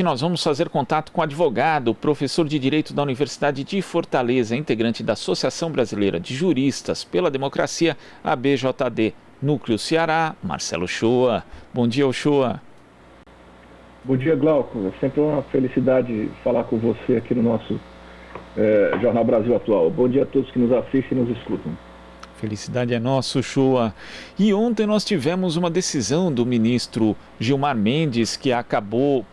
Nós vamos fazer contato com o advogado, professor de Direito da Universidade de Fortaleza, integrante da Associação Brasileira de Juristas pela Democracia, ABJD, Núcleo Ceará, Marcelo Shoa. Bom dia, Shoa. Bom dia, Glauco. É sempre uma felicidade falar com você aqui no nosso Jornal Brasil Atual. Bom dia a todos que nos assistem e nos escutam. Felicidade é nossa, Shoa. E ontem nós tivemos uma decisão do ministro Gilmar Mendes que acabou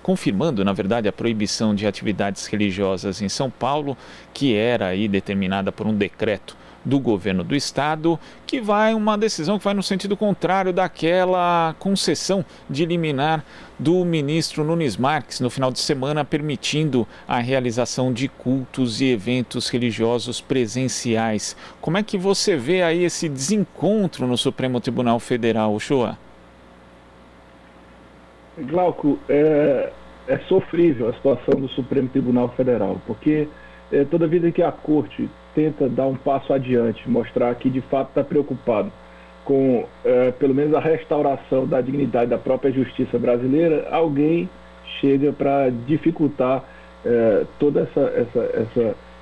confirmando, na verdade, a proibição de atividades religiosas em São Paulo, que era aí determinada por um decreto do governo do estado, uma decisão que vai no sentido contrário daquela concessão de liminar do ministro Nunes Marques no final de semana, permitindo a realização de cultos e eventos religiosos presenciais. Como é que você vê aí esse desencontro no Supremo Tribunal Federal, Shoa? Glauco, é sofrível a situação do Supremo Tribunal Federal, porque toda vida que a Corte tenta dar um passo adiante, mostrar que de fato está preocupado com pelo menos a restauração da dignidade da própria justiça brasileira, alguém chega para dificultar toda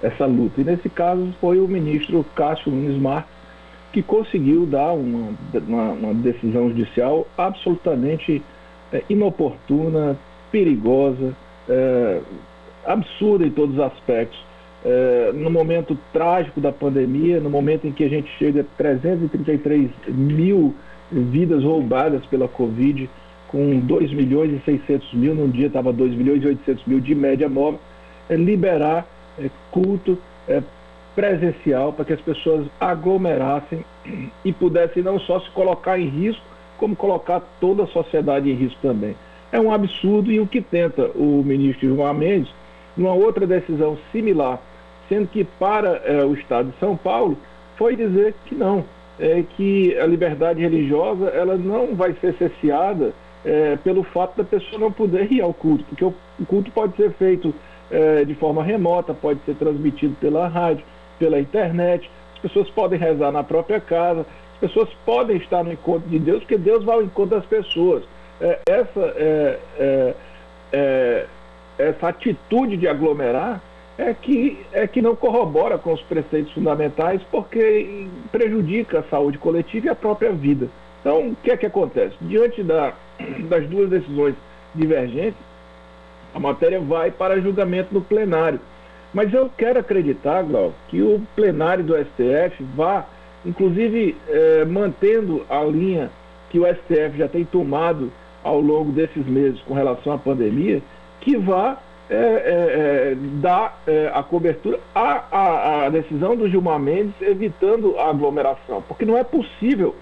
essa luta. E nesse caso foi o ministro Cássio Nunes Marques, que conseguiu dar uma decisão judicial absolutamente inoportuna, perigosa, absurda em todos os aspectos. No momento trágico da pandemia, no momento em que a gente chega a 333 mil vidas roubadas pela Covid, com 2 milhões e 600 mil, num dia estava 2 milhões e 800 mil de média móvel, liberar culto presencial para que as pessoas aglomerassem e pudessem não só se colocar em risco, como colocar toda a sociedade em risco também. É um absurdo, e o que tenta o ministro Gilmar Mendes, numa outra decisão similar, sendo que para o Estado de São Paulo, foi dizer que não, que a liberdade religiosa ela não vai ser cesseada pelo fato da pessoa não poder ir ao culto, porque o culto pode ser feito de forma remota, pode ser transmitido pela rádio, pela internet, as pessoas podem rezar na própria casa, as pessoas podem estar no encontro de Deus, porque Deus vai ao encontro das pessoas. Essa atitude de aglomerar é que não corrobora com os preceitos fundamentais, porque prejudica a saúde coletiva e a própria vida. Então, o que é que acontece? Diante das duas decisões divergentes, a matéria vai para julgamento no plenário. Mas eu quero acreditar, Glauco, que o plenário do STF vá, inclusive, mantendo a linha que o STF já tem tomado ao longo desses meses com relação à pandemia, que vá dar a cobertura à decisão do Gilmar Mendes, evitando a aglomeração, porque não é possível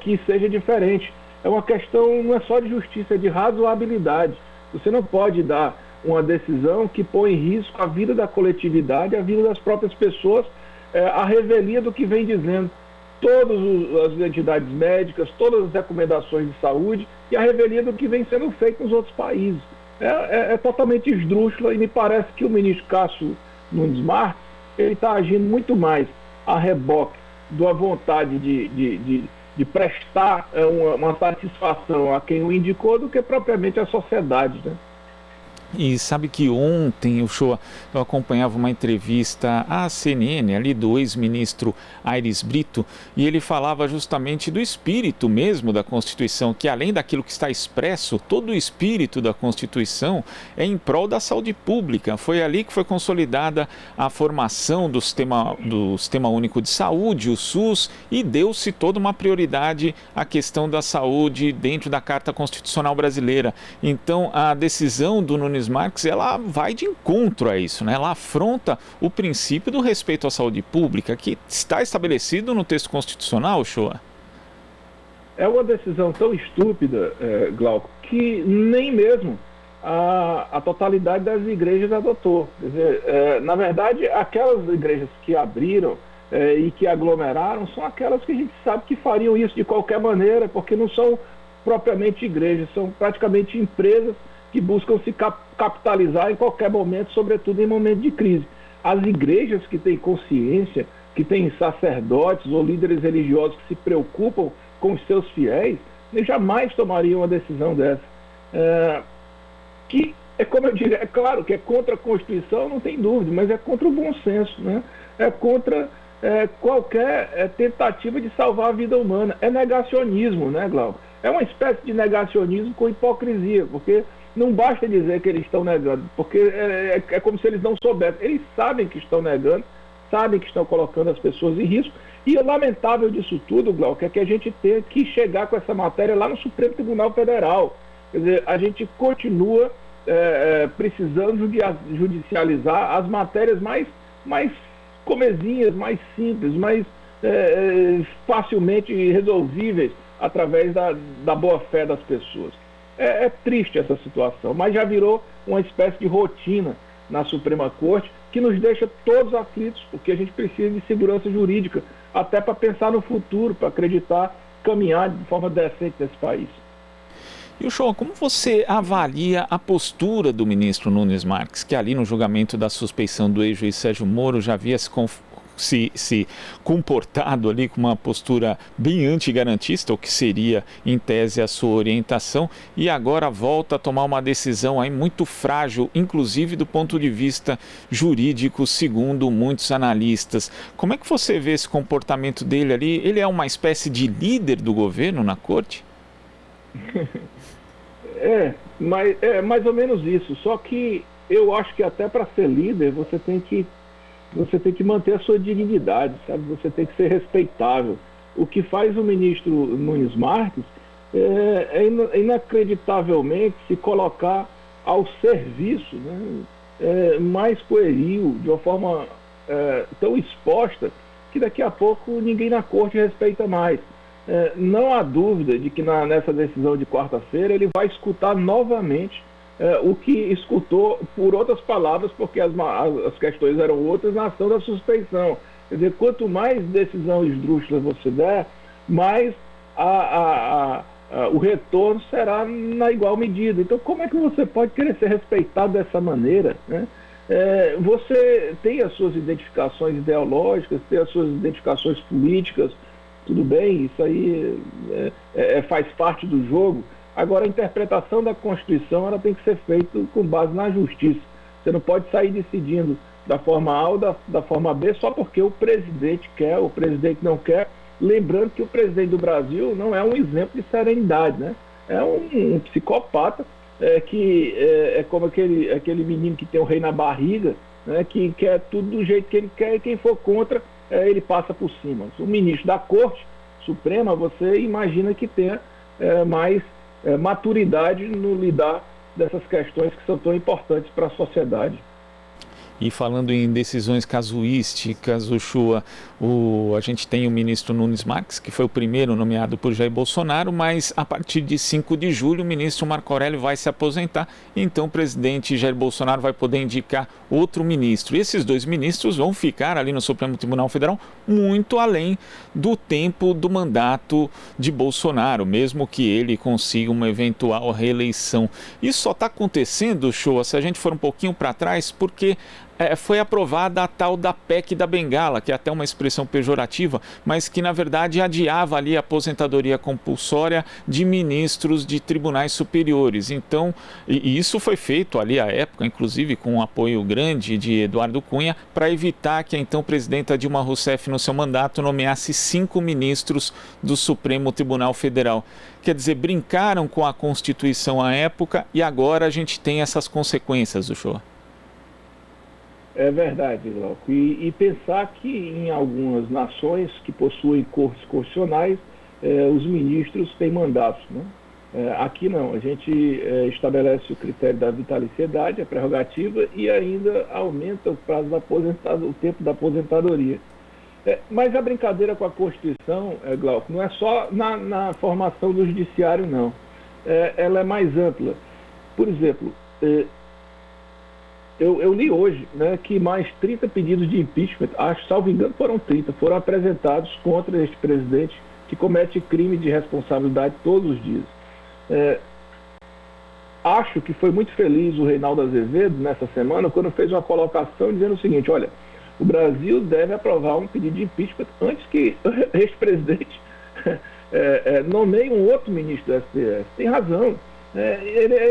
que seja diferente. É uma questão, não é só de justiça, é de razoabilidade. Você não pode dar uma decisão que põe em risco a vida da coletividade, a vida das próprias pessoas, a revelia do que vem dizendo todas as entidades médicas, todas as recomendações de saúde e a revelia do que vem sendo feito nos outros países. É totalmente esdrúxula, e me parece que o ministro Cássio Nunes Marques ele está agindo muito mais a reboque da vontade de prestar uma satisfação a quem o indicou do que propriamente a sociedade, né? E sabe que ontem eu acompanhava uma entrevista à CNN ali do ex-ministro Aires Brito, e ele falava justamente do espírito mesmo da Constituição, que além daquilo que está expresso, todo o espírito da Constituição é em prol da saúde pública. Foi ali que foi consolidada a formação do Sistema Único de Saúde, o SUS, e deu-se toda uma prioridade à questão da saúde dentro da Carta Constitucional Brasileira. Então a decisão do Nunes Marques, ela vai de encontro a isso, né? Ela afronta o princípio do respeito à saúde pública, que está estabelecido no texto constitucional, Shoa. É uma decisão tão estúpida, Glauco, que nem mesmo a totalidade das igrejas adotou. Quer dizer, na verdade, aquelas igrejas que abriram e que aglomeraram são aquelas que a gente sabe que fariam isso de qualquer maneira, porque não são propriamente igrejas, são praticamente empresas que buscam se capitalizar em qualquer momento, sobretudo em momento de crise. As igrejas que têm consciência, que têm sacerdotes ou líderes religiosos que se preocupam com os seus fiéis, jamais tomariam uma decisão dessa. que é como eu digo, é claro que é contra a Constituição, não tem dúvida, mas é contra o bom senso, né? É contra qualquer tentativa de salvar a vida humana. É negacionismo, né, Glauco? É uma espécie de negacionismo com hipocrisia, porque não basta dizer que eles estão negando, porque é como se eles não soubessem. Eles sabem que estão negando, sabem que estão colocando as pessoas em risco, e o lamentável disso tudo, Glauco, é que a gente tem que chegar com essa matéria lá no Supremo Tribunal Federal. Quer dizer, a gente continua precisando judicializar as matérias mais comezinhas, mais simples, mais facilmente resolvíveis através da boa-fé das pessoas. É triste essa situação, mas já virou uma espécie de rotina na Suprema Corte que nos deixa todos aflitos, porque a gente precisa de segurança jurídica, até para pensar no futuro, para acreditar, caminhar de forma decente nesse país. E o Uchoa, como você avalia a postura do ministro Nunes Marques, que ali no julgamento da suspeição do ex-juiz Sérgio Moro já havia se comportado ali com uma postura bem antigarantista, o que seria em tese a sua orientação, e agora volta a tomar uma decisão aí muito frágil, inclusive do ponto de vista jurídico, segundo muitos analistas. Como é que você vê esse comportamento dele ali? Ele é uma espécie de líder do governo na corte? É mais ou menos isso, só que eu acho que até para ser líder você tem que manter a sua dignidade, sabe? Você tem que ser respeitável. O que faz o ministro Nunes Marques é inacreditavelmente se colocar ao serviço, né? Mais pueril, de uma forma tão exposta, que daqui a pouco ninguém na corte respeita mais. Não há dúvida de que nessa decisão de quarta-feira ele vai escutar novamente o que escutou por outras palavras, porque as questões eram outras na ação da suspeição. Quer dizer, quanto mais decisão esdrúxula você der, mais o retorno será na igual medida. Então, como é que você pode querer ser respeitado dessa maneira, né? Você tem as suas identificações ideológicas, tem as suas identificações políticas, tudo bem, isso aí faz parte do jogo. Agora, a interpretação da Constituição ela tem que ser feita com base na justiça. Você não pode sair decidindo da forma A ou da forma B só porque o presidente quer, o presidente não quer. Lembrando que o presidente do Brasil não é um exemplo de serenidade, né? É um psicopata que é como aquele menino que tem o rei na barriga, né? Que quer tudo do jeito que ele quer, e quem for contra ele passa por cima. O ministro da Corte Suprema, você imagina que tenha mais maturidade no lidar dessas questões que são tão importantes para a sociedade. E falando em decisões casuísticas, Uchoa, a gente tem o ministro Nunes Marques, que foi o primeiro nomeado por Jair Bolsonaro, mas a partir de 5 de julho o ministro Marco Aurélio vai se aposentar, e então o presidente Jair Bolsonaro vai poder indicar outro ministro. E esses dois ministros vão ficar ali no Supremo Tribunal Federal muito além do tempo do mandato de Bolsonaro, mesmo que ele consiga uma eventual reeleição. Isso só está acontecendo, Uchoa, se a gente for um pouquinho para trás, porque foi aprovada a tal da PEC da Bengala, que é até uma expressão pejorativa, mas que na verdade adiava ali a aposentadoria compulsória de ministros de tribunais superiores. Então, e isso foi feito ali à época, inclusive com um apoio grande de Eduardo Cunha, para evitar que a então presidenta Dilma Rousseff no seu mandato nomeasse 5 ministros do Supremo Tribunal Federal. Quer dizer, brincaram com a Constituição à época e agora a gente tem essas consequências, Uchoa. É verdade, Glauco. E pensar que em algumas nações que possuem cortes constitucionais, os ministros têm mandatos, né? Aqui não, a gente estabelece o critério da vitaliciedade, a prerrogativa, e ainda aumenta o prazo o tempo da aposentadoria. Mas a brincadeira com a Constituição, Glauco, não é só na formação do judiciário, não. Ela é mais ampla. Por exemplo, eu li hoje, né, que mais 30 pedidos de impeachment, salvo engano foram 30, foram apresentados contra este presidente que comete crime de responsabilidade todos os dias. Acho que foi muito feliz o Reinaldo Azevedo nessa semana quando fez uma colocação dizendo o seguinte: olha, o Brasil deve aprovar um pedido de impeachment antes que este presidente nomeie um outro ministro do STF. Tem razão.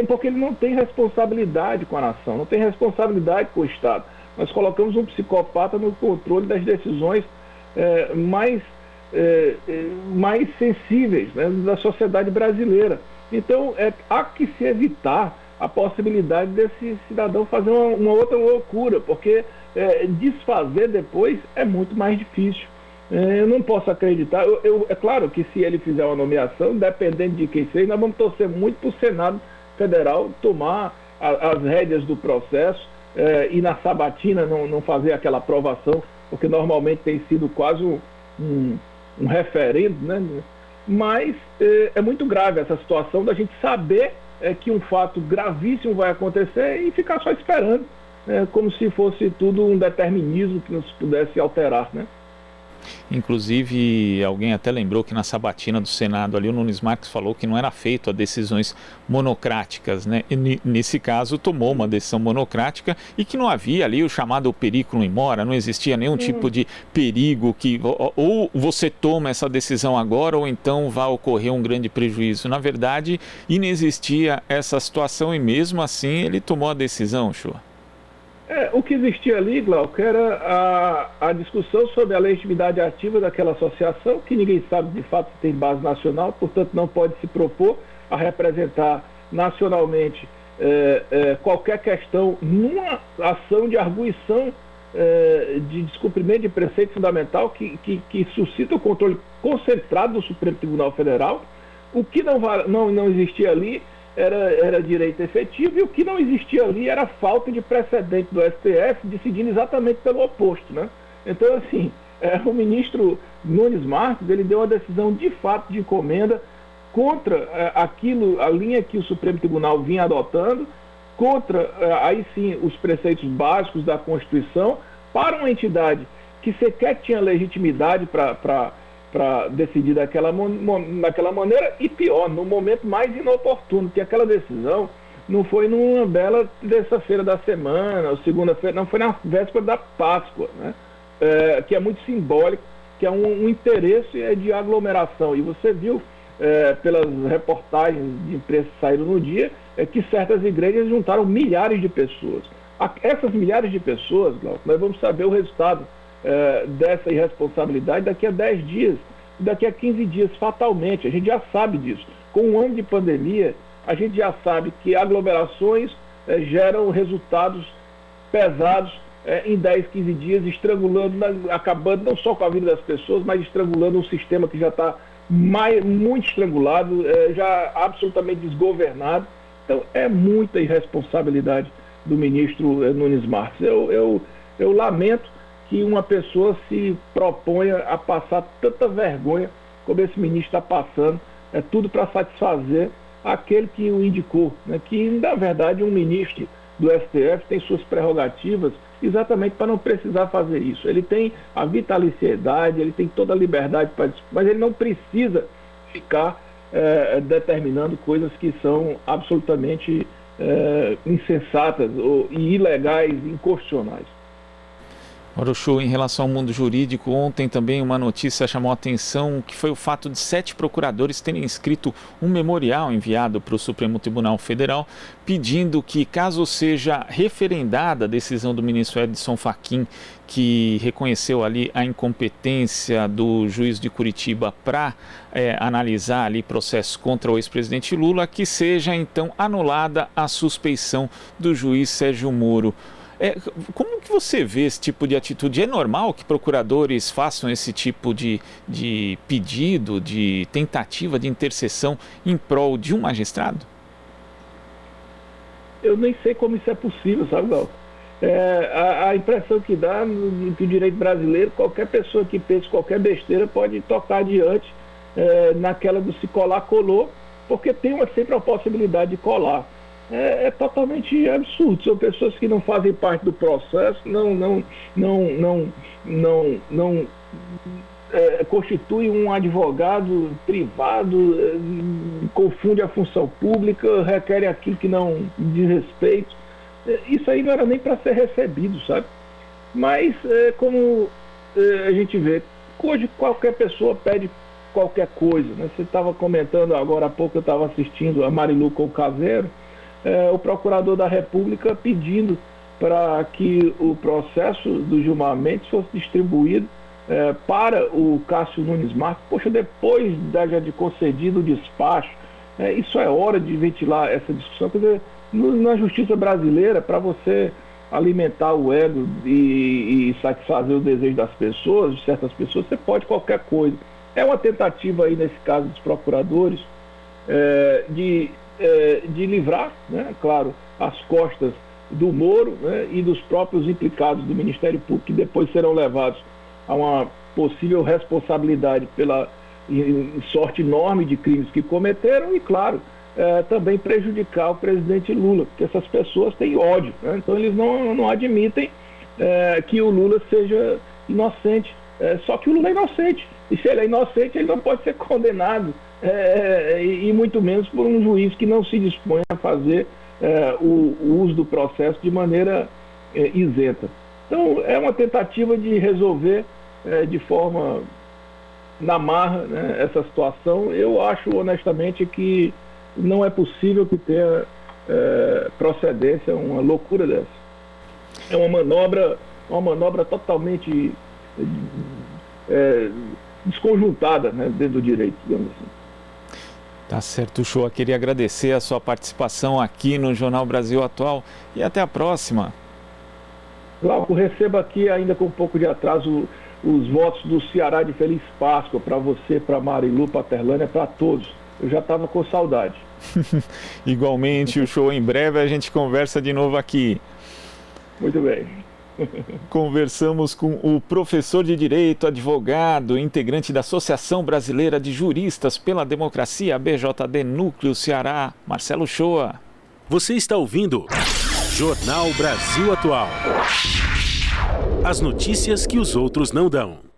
Porque ele não tem responsabilidade com a nação, não tem responsabilidade com o Estado. Nós colocamos um psicopata no controle das decisões mais sensíveis, né, da sociedade brasileira. Então, há que se evitar a possibilidade desse cidadão fazer uma outra loucura, porque desfazer depois é muito mais difícil. Eu não posso acreditar. É claro que se ele fizer uma nomeação, dependendo de quem seja, nós vamos torcer muito para o Senado Federal tomar as rédeas do processo e na sabatina não fazer aquela aprovação, porque normalmente tem sido quase um referendo, né? Mas é muito grave essa situação da gente saber que um fato gravíssimo vai acontecer e ficar só esperando, como se fosse tudo um determinismo que nos pudesse alterar, né? Inclusive, alguém até lembrou que na sabatina do Senado ali o Nunes Marques falou que não era feito a decisões monocráticas, né? E nesse caso tomou uma decisão monocrática e que não havia ali o chamado periculum in mora, não existia nenhum tipo de perigo que ou você toma essa decisão agora ou então vai ocorrer um grande prejuízo. Na verdade, inexistia essa situação e mesmo assim ele tomou a decisão, Chua. O que existia ali, Glauco, era a discussão sobre a legitimidade ativa daquela associação, que ninguém sabe de fato se tem base nacional, portanto não pode se propor a representar nacionalmente qualquer questão numa ação de arguição de descumprimento de preceito fundamental que suscita o controle concentrado do Supremo Tribunal Federal. O que não existia ali era direito efetivo e o que não existia ali era falta de precedente do STF decidindo exatamente pelo oposto, né? Então, assim, o ministro Nunes Marques, ele deu uma decisão de fato de encomenda contra a linha que o Supremo Tribunal vinha adotando, contra, aí sim, os preceitos básicos da Constituição, para uma entidade que sequer tinha legitimidade para decidir daquela maneira e pior, no momento mais inoportuno, que aquela decisão não foi numa bela terça-feira da semana, ou segunda-feira, não, foi na véspera da Páscoa, né? Que é muito simbólico, que é um interesse de aglomeração. E você viu pelas reportagens de imprensa que saíram no dia, que certas igrejas juntaram milhares de pessoas. Essas milhares de pessoas, Glauco, nós vamos saber o resultado dessa irresponsabilidade daqui a 10 dias, daqui a 15 dias, fatalmente. A gente já sabe disso. Com um ano de pandemia, a gente já sabe que aglomerações geram resultados pesados em 10, 15 dias, estrangulando, acabando não só com a vida das pessoas, mas estrangulando um sistema que já está muito estrangulado, já absolutamente desgovernado. Então, é muita irresponsabilidade do ministro Nunes Marques. Eu lamento que uma pessoa se proponha a passar tanta vergonha como esse ministro está passando, tudo para satisfazer aquele que o indicou, né? Que, na verdade, um ministro do STF tem suas prerrogativas exatamente para não precisar fazer isso. Ele tem a vitaliciedade, ele tem toda a liberdade para isso, mas ele não precisa ficar determinando coisas que são absolutamente insensatas e ilegais, inconstitucionais. Orochu, em relação ao mundo jurídico, ontem também uma notícia chamou a atenção, que foi o fato de 7 procuradores terem escrito um memorial enviado para o Supremo Tribunal Federal, pedindo que, caso seja referendada a decisão do ministro Edson Fachin, que reconheceu ali a incompetência do juiz de Curitiba para analisar ali processos contra o ex-presidente Lula, que seja então anulada a suspeição do juiz Sérgio Moro. Como que você vê esse tipo de atitude? É normal que procuradores façam esse tipo de pedido, de tentativa de intercessão em prol de um magistrado? Eu nem sei como isso é possível, sabe, Gal? A impressão que dá que o direito brasileiro, qualquer pessoa que pense qualquer besteira pode tocar adiante naquela do se colar, colou, porque tem sempre a possibilidade de colar. É totalmente absurdo. São pessoas que não fazem parte do processo, não constituem um advogado privado, confunde a função pública, requerem aquilo que não diz respeito. Isso aí não era nem para ser recebido, sabe? Mas como a gente vê, hoje qualquer pessoa pede qualquer coisa, né? Você estava comentando agora há pouco, eu estava assistindo a Marilu com o Caseiro, o procurador da República pedindo para que o processo do Gilmar Mendes fosse distribuído para o Cássio Nunes Marques. Poxa, depois de concedido o despacho, isso é hora de ventilar essa discussão. Quer dizer, na justiça brasileira, para você alimentar o ego e satisfazer o desejo das pessoas, de certas pessoas, você pode qualquer coisa. É uma tentativa aí, nesse caso dos procuradores, de livrar, né, claro, as costas do Moro, né, e dos próprios implicados do Ministério Público, que depois serão levados a uma possível responsabilidade pela sorte enorme de crimes que cometeram e, claro, também prejudicar o presidente Lula, porque essas pessoas têm ódio, né? Então eles não admitem que o Lula seja inocente, só que o Lula é inocente, e se ele é inocente ele não pode ser condenado, e muito menos por um juiz que não se dispõe a fazer o uso do processo de maneira isenta. Então é uma tentativa de resolver de forma na marra, né, essa situação. Eu acho honestamente que não é possível que tenha procedência uma loucura dessa. É uma manobra totalmente desconjuntada, né, dentro do direito, digamos assim. Tá certo, Uchoa. Queria agradecer a sua participação aqui no Jornal Brasil Atual e até a próxima. Glauco, receba aqui, ainda com um pouco de atraso, os votos do Ceará de Feliz Páscoa para você, para Marilu, para Terlânia, para todos. Eu já estava com saudade. Igualmente, Uchoa. Em breve a gente conversa de novo aqui. Muito bem. Conversamos com o professor de Direito, advogado, integrante da Associação Brasileira de Juristas pela Democracia, BJD Núcleo Ceará, Marcelo Uchoa. Você está ouvindo Jornal Brasil Atual. As notícias que os outros não dão.